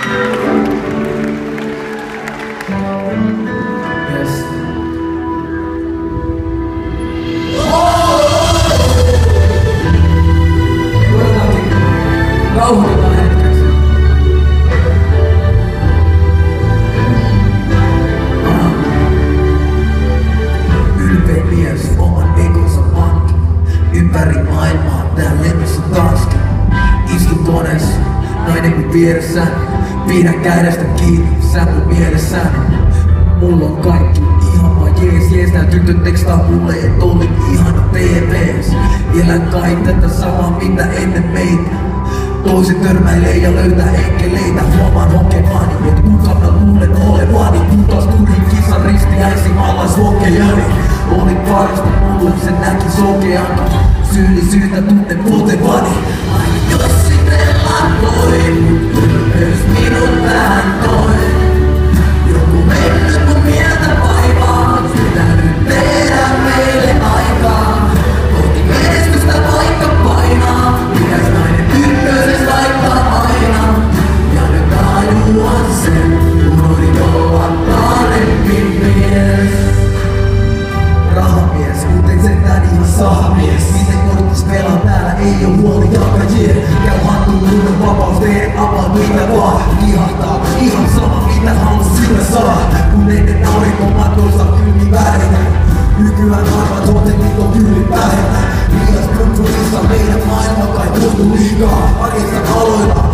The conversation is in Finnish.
Yes. Rauhoitetaan hetkeksi. Ylpeä mies oman egonsa pankki. Ympäri maailmaa tää lennossa tanski. Istu koneessa, nainen kun vieressä. Pidä kädestä kiinni, sä mun mielessäni. Mulla on kaikki ihan vaan jees. Tää tyttö tekstaa mulle, et olin ihana TVs. Elän kai tätä samaa mitä ennen meitä. Toiset törmäilee ja löytää enkeleitä. Huomaan hokemani, et kuka mä luulen olevani. Kun taas tuli kisan ristiäisi maalaisvokejani. Olin parasta mulle, se näki sokeankin. Syyllisyyttä tunne potevani. Aina jos sitellään voin, ylpeys minut tähän toi. Joku mennyt mun mieltä vaivaa, sitä nyt tehdään meille aikaa. Kohti menestystä vaikka painaa, pitäis nainen ykköses laittaa aina. Ja nyt tajuan sen, unohdin olla parempi mies. Rahamies, kuten sentään ihan sahamies. Miten korttis pelaa täällä, ei oo huoli jakajien. Käy hattuun vapaus, tee about mitä vaan. Ihahtaa, ihan sama mitä halus sillä saa. Kun ennen aurinkomatossa kylmi värinä. Nykyään harvat hotellit on tyyli vähemmän. Liias struktuurissa meidän maailma kai tuntuu liikaa. Arjessa aloilla